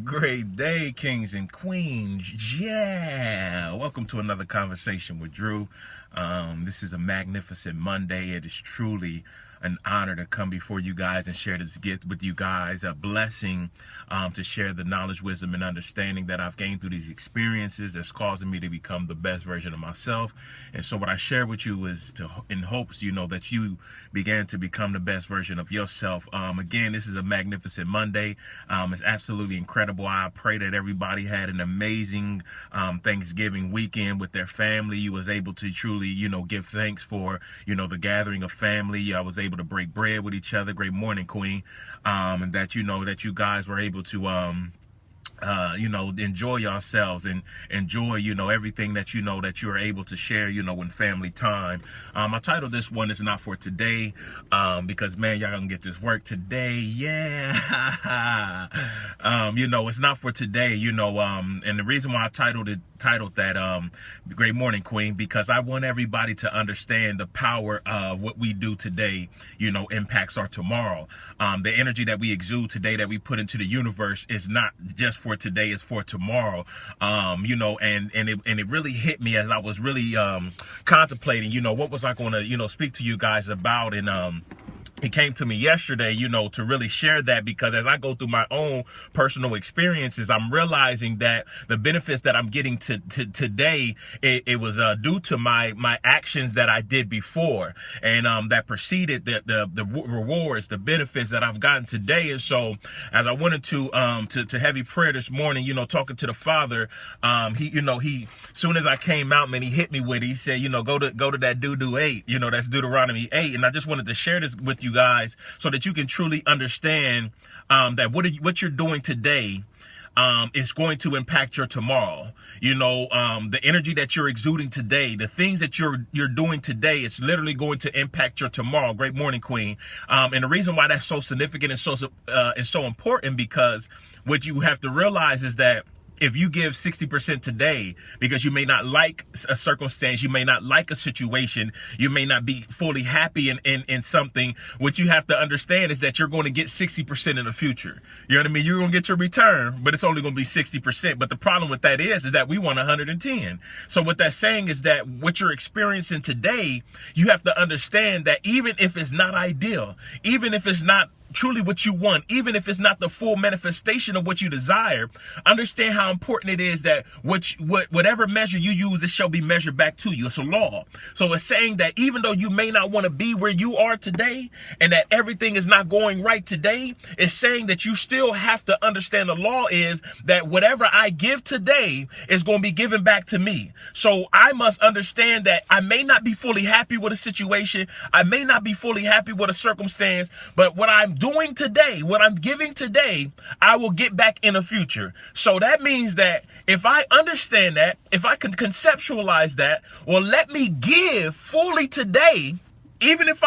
Great day, kings and queens. Yeah. Welcome to another conversation with Drew. This is a magnificent Monday. It is truly an honor to come before you guys and share this gift with you guys. A blessing to share the knowledge, wisdom, and understanding that I've gained through these experiences that's causing me to become the best version of myself. And so what I share with you is in hopes, that you began to become the best version of yourself. Again, this is a magnificent Monday. It's absolutely incredible. I pray that everybody had an amazing Thanksgiving weekend with their family. You was able to truly, give thanks for, the gathering of family. I was able to break bread with each other. Great morning, Queen. And that, that you guys were able to, enjoy yourselves and enjoy, everything that that you are able to share, in family time. I titled this one is not for today, because man, y'all gonna get this work today. Yeah. It's not for today, and the reason why I titled that Great Morning, Queen, because I want everybody to understand the power of what we do today, impacts our tomorrow. The energy that we exude today, that we put into the universe, is not just for today, it's for tomorrow. And it really hit me as I was really contemplating, what was I going to, speak to you guys about. And it came to me yesterday, to really share that, because as I go through my own personal experiences, I'm realizing that the benefits that I'm getting today, it was due to my actions that I did before, and that preceded the rewards, the benefits that I've gotten today. And so as I went into to heavy prayer this morning, talking to the Father, he soon as I came out, man, he hit me with it. He said, go to that Deuteronomy 8, that's Deuteronomy 8. And I just wanted to share this with you guys so that you can truly understand that what you're doing today is going to impact your tomorrow. The energy that you're exuding today, the things that you're doing today, is literally going to impact your tomorrow. Great morning, Queen. And the reason why that's so significant and so important, because what you have to realize is that if you give 60% today, because you may not like a circumstance, you may not like a situation, you may not be fully happy in something, what you have to understand is that you're going to get 60% in the future. You know what I mean? You're going to get your return, but it's only going to be 60%. But the problem with that is that we want 110. So what that's saying is that what you're experiencing today, you have to understand that even if it's not ideal, even if it's not truly what you want, even if it's not the full manifestation of what you desire, understand how important it is that whatever measure you use, it shall be measured back to you. It's a law. So it's saying that even though you may not want to be where you are today, and that everything is not going right today, it's saying that you still have to understand the law is that whatever I give today is going to be given back to me. So I must understand that I may not be fully happy with a situation, I may not be fully happy with a circumstance, but what I'm doing today, what I'm giving today, I will get back in the future. So that means that if I understand that, if I can conceptualize that, well, let me give fully today, even if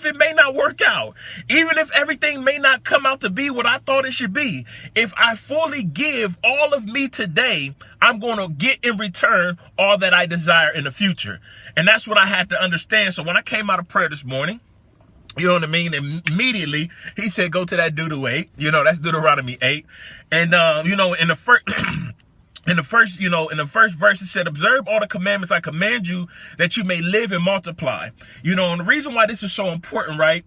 it may not work out, even if everything may not come out to be what I thought it should be. If I fully give all of me today, I'm going to get in return all that I desire in the future. And that's what I had to understand. So when I came out of prayer this morning, you know what I mean? Immediately, he said, go to that Deuteronomy 8. That's Deuteronomy 8. And, in the first... In the first verse, it said, observe all the commandments I command you, that you may live and multiply. And the reason why this is so important, right?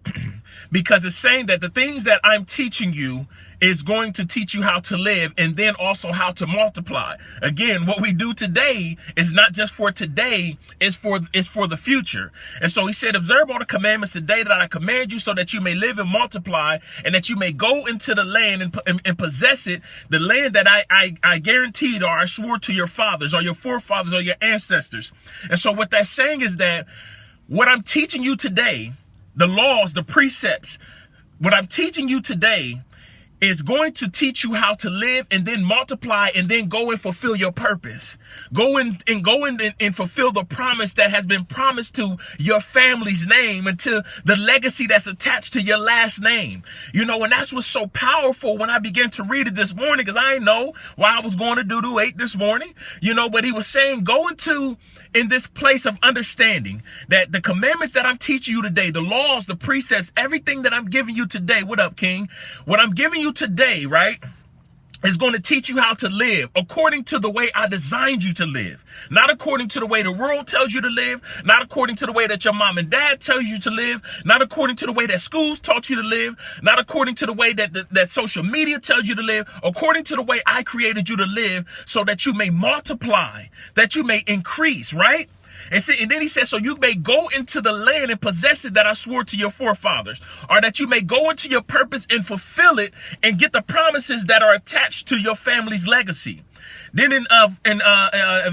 Because it's saying that the things that I'm teaching you is going to teach you how to live, and then also how to multiply. Again, what we do today is not just for today, it's for the future. And so he said, observe all the commandments today that I command you, so that you may live and multiply, and that you may go into the land and possess it, the land that I guaranteed, or I swore to your fathers or your forefathers or your ancestors. And so what that's saying is that what I'm teaching you today, the laws, the precepts, what I'm teaching you today is going to teach you how to live, and then multiply, and then go and fulfill your purpose. Go in and fulfill the promise that has been promised to your family's name, and to the legacy that's attached to your last name. And that's what's so powerful when I began to read it this morning, because I didn't know why I was going to do 8 this morning, but he was saying, go in this place of understanding that the commandments that I'm teaching you today, the laws, the precepts, everything that I'm giving you today. What up, King? What I'm giving you today, right? is going to teach you how to live according to the way I designed you to live. Not according to the way the world tells you to live. Not according to the way that your mom and dad tell you to live. Not according to the way that schools taught you to live. Not according to the way that social media tells you to live. According to the way I created you to live, so that you may multiply, that you may increase, right? And then he says, so you may go into the land and possess it that I swore to your forefathers, or that you may go into your purpose and fulfill it and get the promises that are attached to your family's legacy. Then in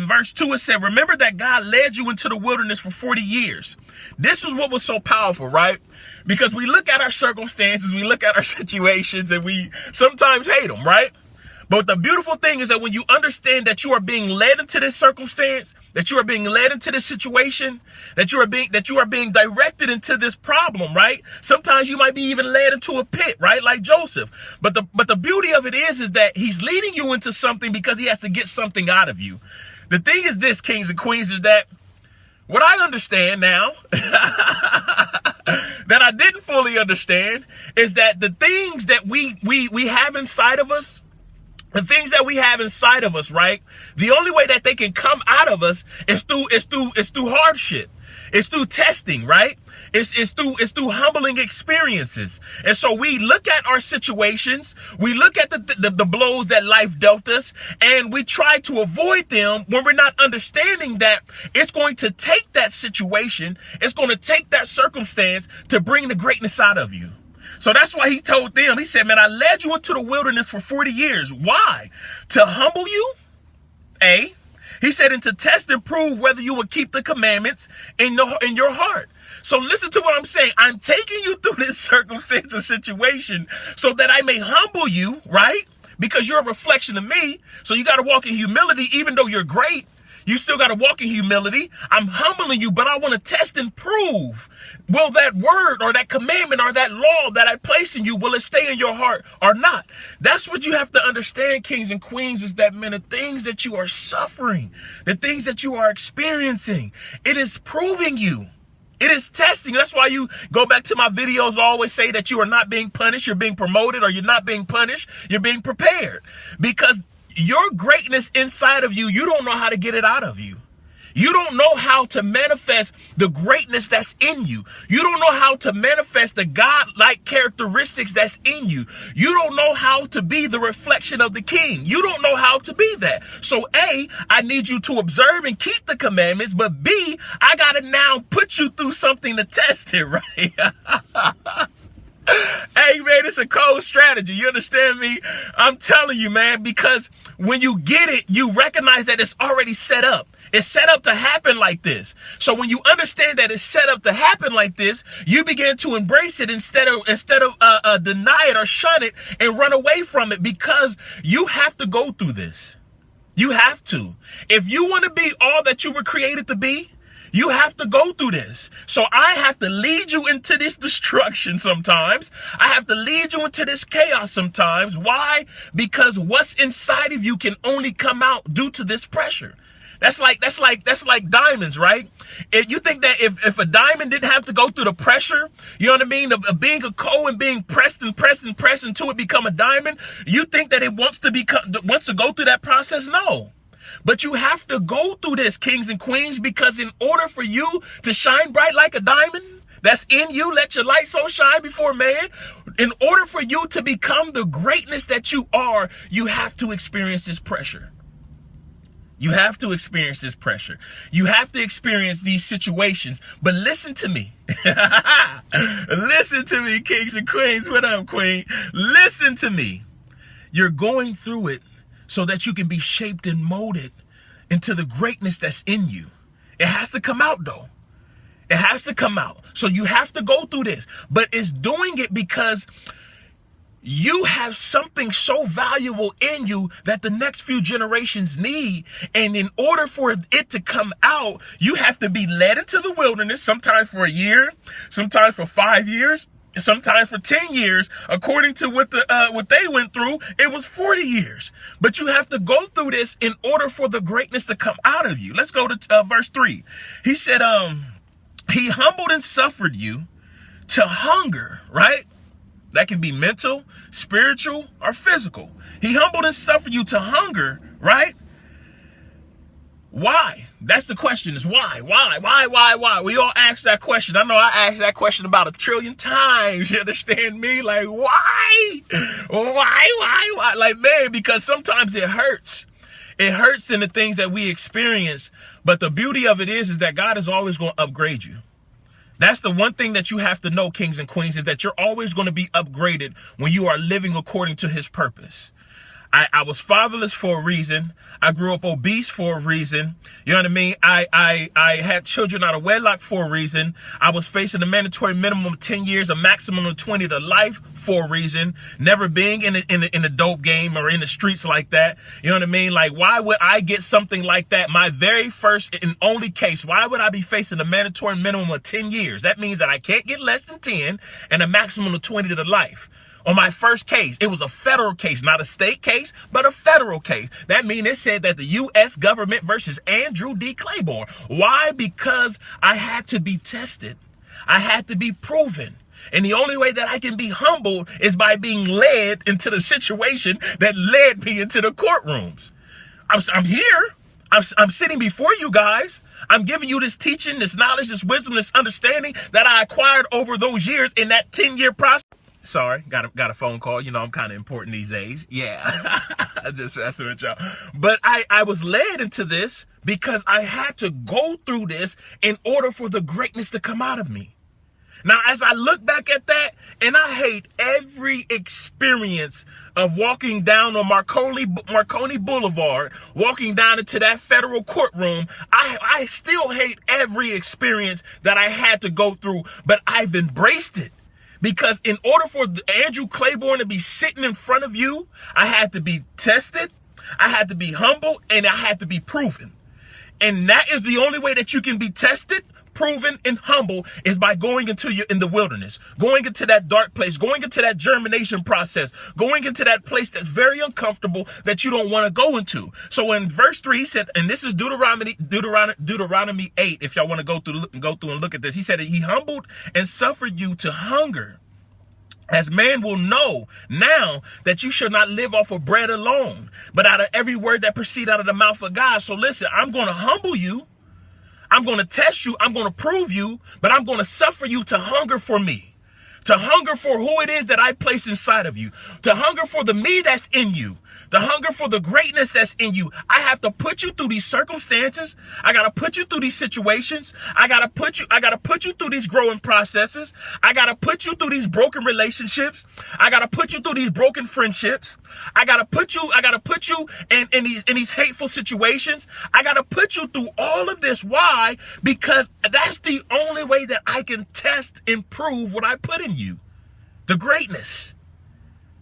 verse 2, it said, remember that God led you into the wilderness for 40 years. This is what was so powerful, right? Because we look at our circumstances, we look at our situations, and we sometimes hate them, right? But the beautiful thing is that when you understand that you are being led into this circumstance, that you are being led into this situation, that you are being directed into this problem, right? Sometimes you might be even led into a pit, right? Like Joseph. But the beauty of it is that he's leading you into something because he has to get something out of you. The thing is this, kings and queens, is that what I understand now that I didn't fully understand is that the things that we have inside of us, the things that we have inside of us, right? The only way that they can come out of us is through hardship. It's through testing, right? It's through humbling experiences. And so we look at our situations, we look at the blows that life dealt us, and we try to avoid them when we're not understanding that it's going to take that situation, it's going to take that circumstance to bring the greatness out of you. So that's why he told them, he said, man, I led you into the wilderness for 40 years. Why? To humble you, A. He said, and to test and prove whether you would keep the commandments in your heart. So listen to what I'm saying. I'm taking you through this circumstance or situation so that I may humble you, right? Because you're a reflection of me. So you got to walk in humility, even though you're great. You still got to walk in humility. I'm humbling you, but I want to test and prove. Will that word or that commandment or that law that I place in you, will it stay in your heart or not? That's what you have to understand, kings and queens, is that, man, the things that you are suffering, the things that you are experiencing, it is proving you. It is testing. That's why you go back to my videos, I always say that you are not being punished, you're being promoted, or you're not being punished, you're being prepared. Because your greatness inside of you, you don't know how to get it out of you. You don't know how to manifest the greatness that's in you. You don't know how to manifest the God-like characteristics that's in you. You don't know how to be the reflection of the King. You don't know how to be that. So A, I need you to observe and keep the commandments, but B, I got to now put you through something to test it, right? Hey, man, it's a cold strategy. You understand me? I'm telling you, man, because when you get it, you recognize that it's already set up. It's set up to happen like this. So when you understand that it's set up to happen like this, you begin to embrace it instead of deny it or shun it and run away from it, because you have to go through this. You have to. If you want to be all that you were created to be, you have to go through this. So I have to lead you into this destruction sometimes. I have to lead you into this chaos sometimes. Why? Because what's inside of you can only come out due to this pressure. That's like diamonds, right? If you think that if a diamond didn't have to go through the pressure, you know what I mean, of being a coal and being pressed until it become a diamond, you think that it wants to go through that process? No. But you have to go through this, kings and queens, because in order for you to shine bright like a diamond that's in you, let your light so shine before man. In order for you to become the greatness that you are, you have to experience this pressure. You have to experience this pressure. You have to experience these situations. But listen to me. Listen to me, kings and queens. What up, queen? Listen to me. You're going through it so that you can be shaped and molded into the greatness that's in you. It has to come out, though. It has to come out. So you have to go through this. But it's doing it because you have something so valuable in you that the next few generations need. And in order for it to come out, you have to be led into the wilderness, sometimes for a year, sometimes for 5 years, sometimes for 10 years. According to what they went through, it was 40 years. But you have to go through this in order for the greatness to come out of you. Let's go to verse 3. He said, he humbled and suffered you to hunger, right? That can be mental, spiritual, or physical. He humbled and suffered you to hunger, right? Why? That's the question, is why? Why? We all ask that question. I know I asked that question about 1 trillion times. You understand me? Like, why? Why? Like, man, because sometimes it hurts. It hurts in the things that we experience. But the beauty of it is that God is always going to upgrade you. That's the one thing that you have to know, kings and queens, is that you're always going to be upgraded when you are living according to his purpose. I was fatherless for a reason. I grew up obese for a reason. You know what I mean? I had children out of wedlock for a reason. I was facing a mandatory minimum of 10 years, a maximum of 20 to life for a reason. Never being in a dope game or in the streets like that. You know what I mean? Like, why would I get something like that? My very first and only case. Why would I be facing a mandatory minimum of 10 years? That means that I can't get less than 10 and a maximum of 20 to life. On my first case, it was a federal case, not a state case, but a federal case. That means it said that the U.S. government versus Drew Clayborn. Why? Because I had to be tested. I had to be proven. And the only way that I can be humbled is by being led into the situation that led me into the courtrooms. I'm here. I'm sitting before you guys. I'm giving you this teaching, this knowledge, this wisdom, this understanding that I acquired over those years in that 10-year process. Sorry, got a phone call. You know, I'm kind of important these days. Yeah, I'm just messing with y'all. But I was led into this because I had to go through this in order for the greatness to come out of me. Now, as I look back at that, and I hate every experience of walking down on Marconi Boulevard, walking down into that federal courtroom, I still hate every experience that I had to go through, but I've embraced it. Because in order for Drew Clayborn to be sitting in front of you, I had to be tested, I had to be humble, and I had to be proven. And that is the only way that you can be tested, proven, and humble, is by going in the wilderness, going into that dark place, going into that germination process, going into that place that's very uncomfortable that you don't want to go into. So in verse 3, he said, and this is Deuteronomy 8, if y'all want to go through and look at this. He said that he humbled and suffered you to hunger, as man will know now that you shall not live off of bread alone, but out of every word that proceed out of the mouth of God. So listen, I'm going to humble you. I'm going to test you. I'm going to prove you, but I'm going to suffer you to hunger for me, to hunger for who it is that I place inside of you, to hunger for the me that's in you, to hunger for the greatness that's in you. I have to put you through these circumstances. I got to put you through these situations. I got to put you through these growing processes. I got to put you through these broken relationships. I got to put you through these broken friendships. I got to put you in these hateful situations. I got to put you through all of this. Why? Because that's the only way that I can test and prove what I put in you. The greatness.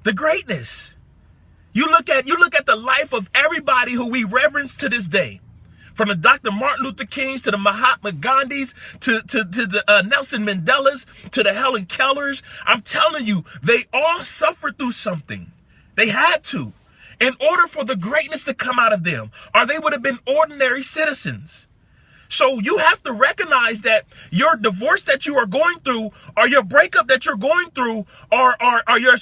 The greatness. You look at the life of everybody who we reverence to this day, from the Dr. Martin Luther Kings to the Mahatma Gandhis to the Nelson Mandelas to the Helen Kellers. I'm telling you, they all suffered through something. They had to, in order for the greatness to come out of them, or they would have been ordinary citizens. So you have to recognize that your divorce that you are going through, or your breakup that you're going through, or your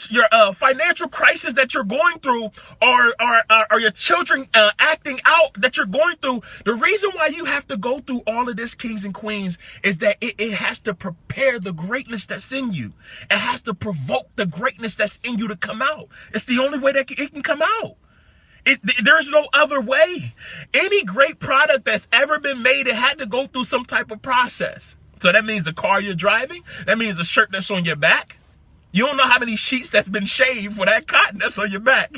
financial crisis that you're going through, or your children acting out that you're going through. The reason why you have to go through all of this, kings and queens, is that it has to prepare the greatness that's in you. It has to provoke the greatness that's in you to come out. It's the only way that it can come out. There's no other way. Any great product that's ever been made, it had to go through some type of process. So that means the car you're driving, that means the shirt that's on your back. You don't know how many sheep that's been shaved for that cotton that's on your back.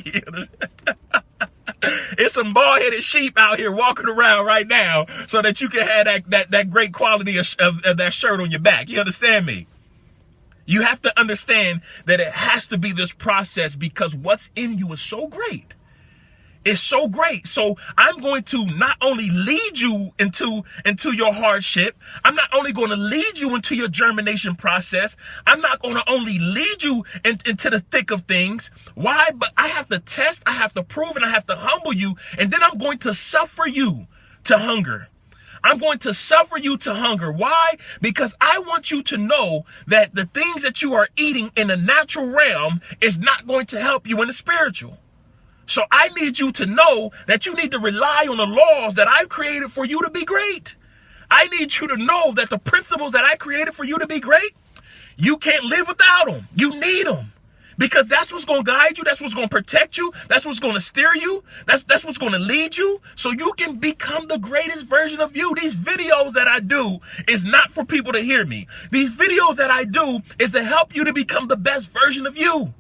It's some bald-headed sheep out here walking around right now so that you can have that great quality of that shirt on your back. You understand me? You have to understand that it has to be this process, because what's in you is so great. It's so great. So I'm going to not only lead you into your hardship. I'm not only going to lead you into your germination process. I'm not going to only lead you into the thick of things. Why? But I have to test, I have to prove, and I have to humble you. And then I'm going to suffer you to hunger. I'm going to suffer you to hunger. Why? Because I want you to know that the things that you are eating in the natural realm is not going to help you in the spiritual. So I need you to know that you need to rely on the laws that I've created for you to be great. I need you to know that the principles that I created for you to be great, you can't live without them. You need them. Because that's what's going to guide you. That's what's going to protect you. That's what's going to steer you. That's what's going to lead you so you can become the greatest version of you. These videos that I do is not for people to hear me. These videos that I do is to help you to become the best version of you.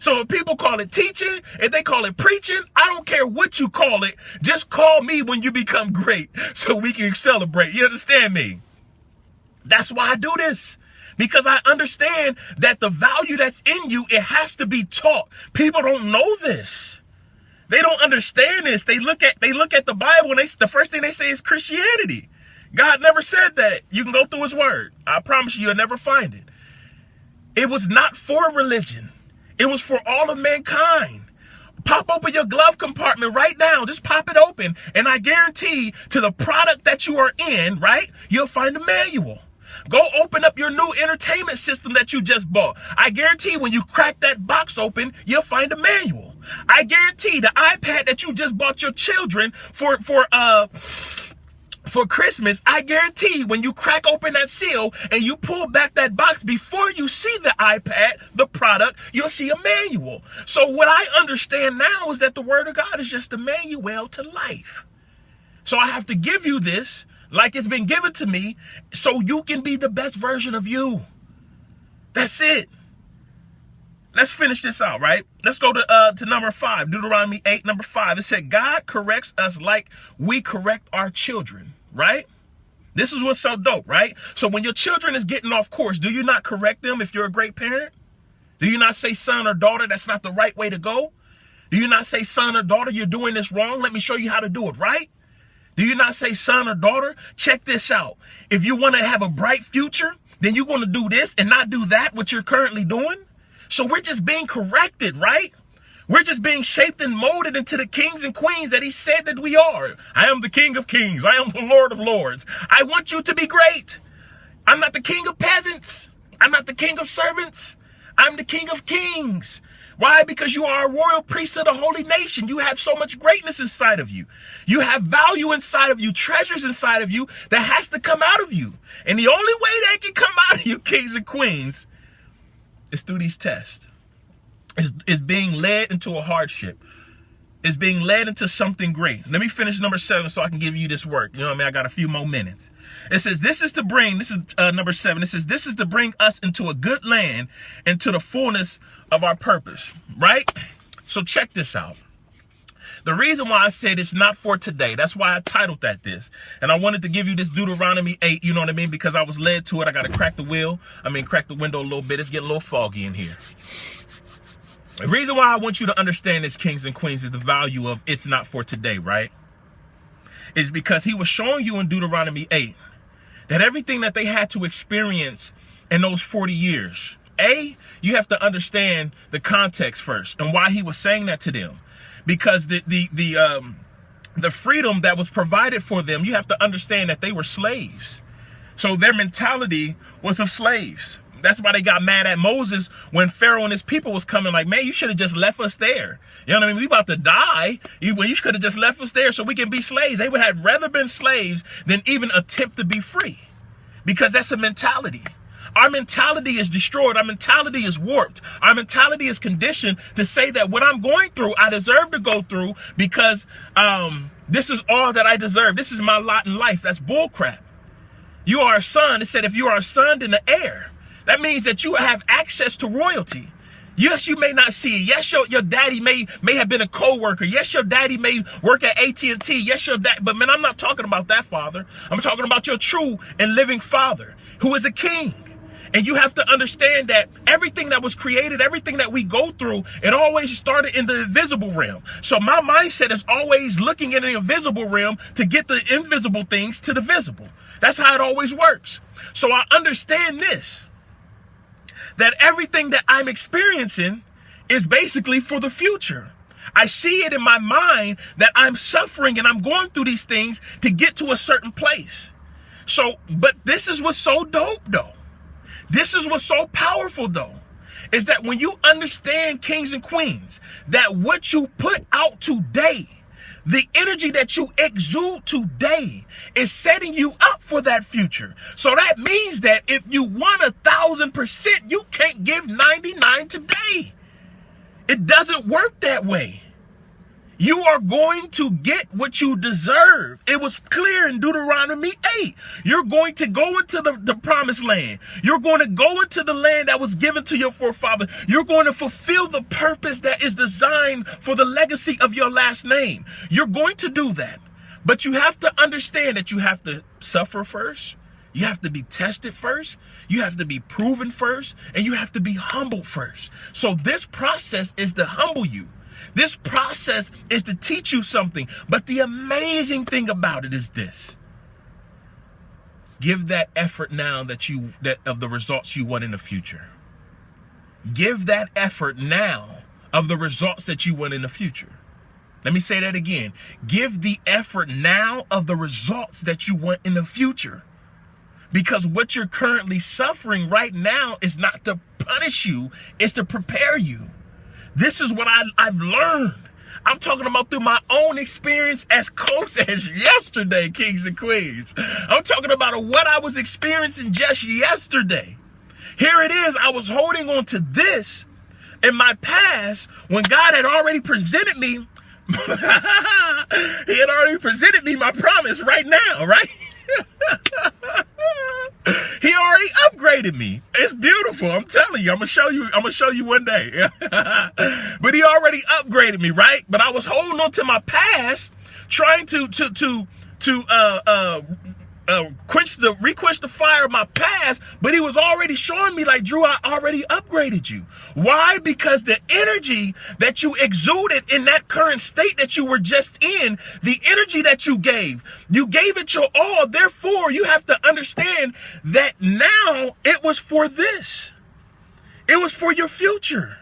So if people call it teaching, if they call it preaching, I don't care what you call it. Just call me when you become great so we can celebrate. You understand me? That's why I do this. Because I understand that the value that's in you, it has to be taught. People don't know this. They don't understand this. They look at the Bible and the first thing they say is Christianity. God never said that. You can go through his word. I promise you'll never find it. It was not for religion. It was for all of mankind. Pop open your glove compartment right now. Just pop it open. And I guarantee to the product that you are in, right, you'll find a manual. Go open up your new entertainment system that you just bought. I guarantee when you crack that box open, you'll find a manual. I guarantee the iPad that you just bought your children for Christmas, I guarantee when you crack open that seal and you pull back that box, before you see the iPad, the product, you'll see a manual. So what I understand now is that the word of God is just a manual to life. So I have to give you this like it's been given to me so you can be the best version of you. That's it. Let's finish this out, right? Let's go to number 5, Deuteronomy 8, number 5. It said, God corrects us like we correct our children, right? This is what's so dope, right? So when your children is getting off course, do you not correct them if you're a great parent? Do you not say, son or daughter, that's not the right way to go? Do you not say, son or daughter, you're doing this wrong? Let me show you how to do it right. Do you not say, son or daughter, check this out. If you want to have a bright future, then you're going to do this and not do that, what you're currently doing. So we're just being corrected, right? We're just being shaped and molded into the kings and queens that he said that we are. I am the King of Kings. I am the Lord of Lords. I want you to be great. I'm not the king of peasants. I'm not the king of servants. I'm the King of Kings. Why? Because you are a royal priest of the holy nation. You have so much greatness inside of you. You have value inside of you, treasures inside of you that has to come out of you. And the only way that can come out of you, kings and queens, is through these tests. Is being led into a hardship. Is being led into something great. Let me finish number 7 so I can give you this work. You know what I mean? I got a few more minutes. It says, this is number 7. It says, this is to bring us into a good land, into the fullness of our purpose, right? So check this out. The reason why I said it's not for today, that's why I titled that this. And I wanted to give you this Deuteronomy 8, you know what I mean? Because I was led to it. I got to crack the window a little bit. It's getting a little foggy in here. The reason why I want you to understand this, kings and queens, is the value of it's not for today, right? Is because he was showing you in Deuteronomy 8 that everything that they had to experience in those 40 years, you have to understand the context first and why he was saying that to them. Because the freedom that was provided for them, you have to understand that they were slaves. So their mentality was of slaves. That's why they got mad at Moses when Pharaoh and his people was coming like, man, you should have just left us there. You know what I mean? We about to die. You could have just left us there so we can be slaves. They would have rather been slaves than even attempt to be free, because that's a mentality. Our mentality is destroyed. Our mentality is warped. Our mentality is conditioned to say that what I'm going through, I deserve to go through because this is all that I deserve. This is my lot in life. That's bullcrap. You are a son. It said if you are a son, then the heir. That means that you have access to royalty. Yes, you may not see it. Yes, your daddy may have been a co-worker. Yes, your daddy may work at AT&T. Yes, your dad. But man, I'm not talking about that father. I'm talking about your true and living father who is a king. And you have to understand that everything that was created, everything that we go through, it always started in the invisible realm. So my mindset is always looking in the invisible realm to get the invisible things to the visible. That's how it always works. So I understand this, that everything that I'm experiencing is basically for the future. I see it in my mind that I'm suffering and I'm going through these things to get to a certain place. So, but this is what's so dope though. This is what's so powerful though, is that when you understand, kings and queens, that what you put out today, the energy that you exude today is setting you up for that future. So that means that if you want 1,000%, you can't give 99 today. It doesn't work that way. You are going to get what you deserve. It was clear in Deuteronomy 8. You're going to go into the promised land. You're going to go into the land that was given to your forefather. You're going to fulfill the purpose that is designed for the legacy of your last name. You're going to do that. But you have to understand that you have to suffer first. You have to be tested first. You have to be proven first. And you have to be humbled first. So this process is to humble you. This process is to teach you something. But the amazing thing about it is this. Give that effort now that of the results you want in the future. Give that effort now of the results that you want in the future. Let me say that again. Give the effort now of the results that you want in the future. Because what you're currently suffering right now is not to punish you, it's to prepare you. This is what I've learned. I'm talking about through my own experience as close as yesterday, kings and queens. I'm talking about what I was experiencing just yesterday. Here it is. I was holding on to this in my past when God had already presented me. He had already presented me my promise right now, right? He already upgraded me. It's beautiful. I'm telling you. I'm gonna show you one day. But he already upgraded me, right? But I was holding on to my past, trying to requench the fire of my past, but he was already showing me like, Drew, I already upgraded you. Why? Because the energy that you exuded in that current state that you were just in, the energy that you gave it your all. Therefore, you have to understand that now it was for this. It was for your future.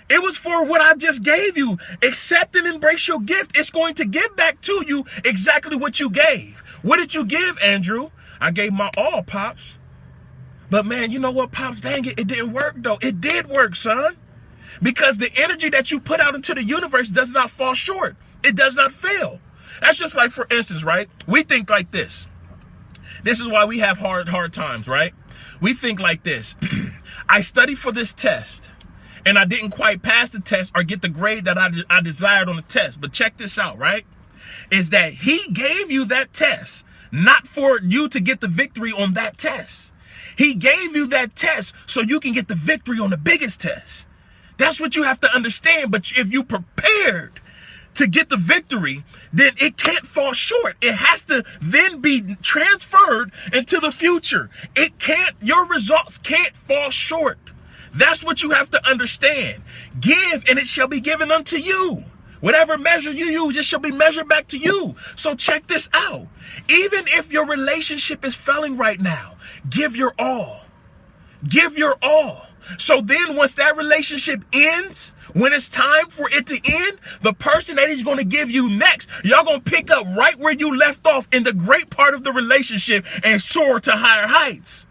It was for what I just gave you. Accept and embrace your gift. It's going to give back to you exactly what you gave. What did you give, Andrew? I gave my all, Pops. But man, you know what, Pops? Dang it, it didn't work though. It did work, son. Because the energy that you put out into the universe does not fall short. It does not fail. That's just like, for instance, right? We think like this. This is why we have hard times, right? We think like this. I studied for this test and I didn't quite pass the test or get the grade that I desired on the test. But check this out, right? Is that he gave you that test, not for you to get the victory on that test. He gave you that test so you can get the victory on the biggest test. That's what you have to understand. But if you prepared to get the victory, then it can't fall short. It has to then be transferred into the future. Your results can't fall short. That's what you have to understand. Give and it shall be given unto you. Whatever measure you use, it shall be measured back to you. So check this out. Even if your relationship is failing right now, give your all. Give your all. So then once that relationship ends, when it's time for it to end, the person that he's going to give you next, y'all going to pick up right where you left off in the great part of the relationship and soar to higher heights.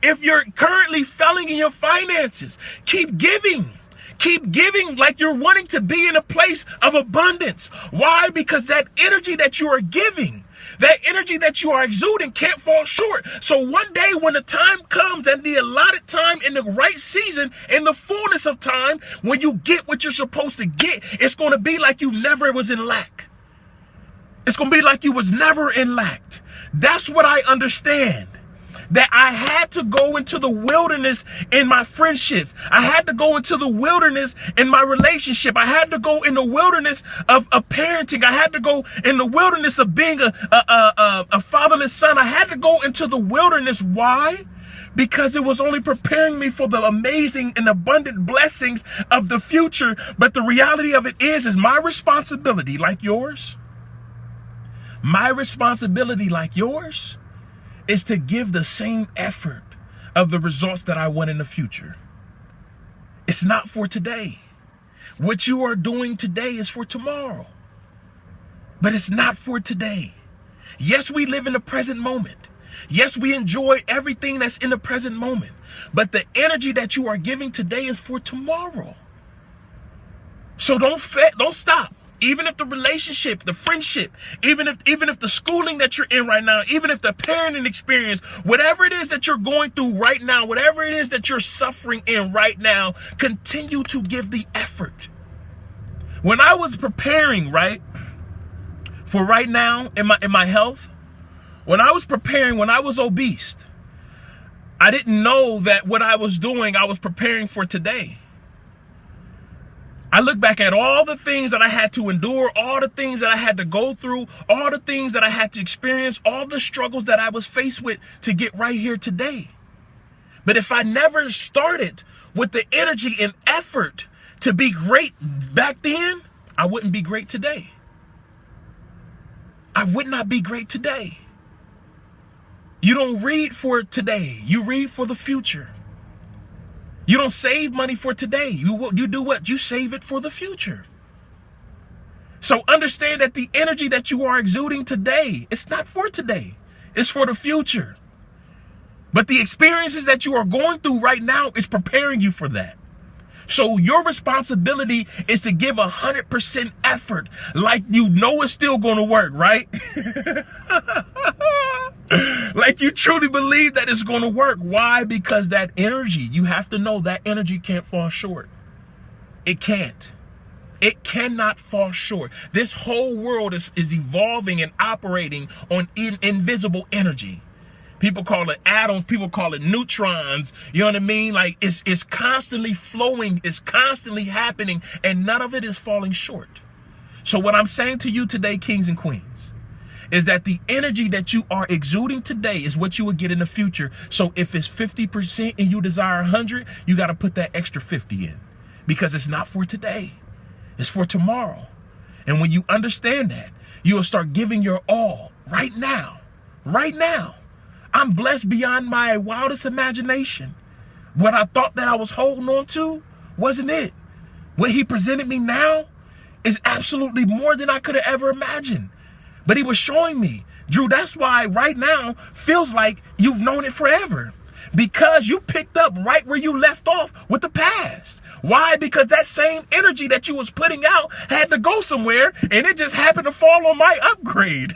If you're currently failing in your finances, keep giving. Keep giving like you're wanting to be in a place of abundance. Why? Because that energy that you are giving, that energy that you are exuding can't fall short. So one day when the time comes and the allotted time in the right season, in the fullness of time, when you get what you're supposed to get, it's going to be like you never was in lack. It's going to be like you was never in lack. That's what I understand. That I had to go into the wilderness in my friendships. I had to go into the wilderness in my relationship. I had to go in the wilderness of parenting. I had to go in the wilderness of being a fatherless son. I had to go into the wilderness. Why? Because it was only preparing me for the amazing and abundant blessings of the future. But the reality of it is my responsibility, like yours, is to give the same effort of the results that I want in the future. It's not for today. What you are doing today is for tomorrow, but it's not for today. Yes, we live in the present moment. Yes, we enjoy everything that's in the present moment, but the energy that you are giving today is for tomorrow. So don't stop. Even if the relationship, the friendship, even if the schooling that you're in right now, even if the parenting experience, whatever it is that you're going through right now, whatever it is that you're suffering in right now, continue to give the effort. When I was preparing, right, for right now in my health, when I was preparing, when I was obese, I didn't know that what I was doing, I was preparing for today. I look back at all the things that I had to endure, all the things that I had to go through, all the things that I had to experience, all the struggles that I was faced with to get right here today. But if I never started with the energy and effort to be great back then, I wouldn't be great today. I would not be great today. You don't read for today. You read for the future. You don't save money for today. You do what? You save it for the future. So understand that the energy that you are exuding today, it's not for today. It's for the future. But the experiences that you are going through right now is preparing you for that. So your responsibility is to give 100% effort, like you know it's still going to work, right? Like you truly believe that it's going to work. Why? Because that energy, you have to know that energy can't fall short. It can't. It cannot fall short. This whole world is evolving and operating on invisible energy. People call it atoms. People call it neutrons. You know what I mean? Like it's constantly flowing. It's constantly happening. And none of it is falling short. So what I'm saying to you today, kings and queens, is that the energy that you are exuding today is what you will get in the future. So if it's 50% and you desire 100, you got to put that extra 50 in, because it's not for today. It's for tomorrow. And when you understand that, you will start giving your all right now. Right now. I'm blessed beyond my wildest imagination. What I thought that I was holding on to wasn't it. What he presented me now is absolutely more than I could have ever imagined. But he was showing me, Drew, that's why right now feels like you've known it forever. Because you picked up right where you left off with the past. Why? Because that same energy that you was putting out had to go somewhere, and it just happened to fall on my upgrade.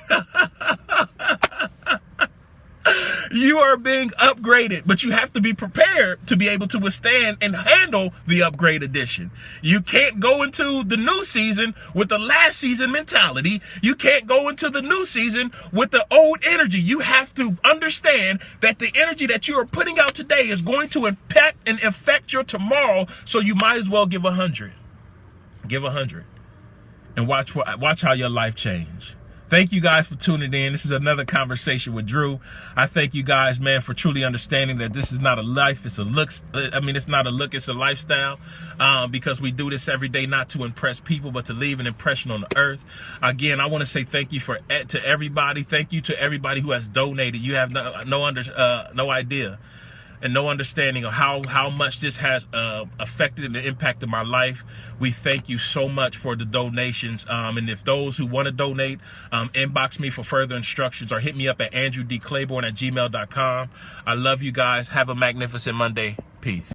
You are being upgraded, but you have to be prepared to be able to withstand and handle the upgrade edition. You can't go into the new season with the last season mentality. You can't go into the new season with the old energy. You have to understand that the energy that you are putting out today is going to impact and affect your tomorrow. So you might as well give 100. Give 100 and watch how your life change. Thank you guys for tuning in. This is another conversation with Drew. I thank you guys, man, for truly understanding that this is not a life, it's a look. It's not a look, it's a lifestyle. Because we do this every day, not to impress people, but to leave an impression on the earth. Again, I want to say thank you to everybody. Thank you to everybody who has donated. You have no idea and no understanding of how much this has affected and impacted my life. We thank you so much for the donations. And if those who want to donate, inbox me for further instructions or hit me up at andrewdclayborn@gmail.com. I love you guys. Have a magnificent Monday. Peace.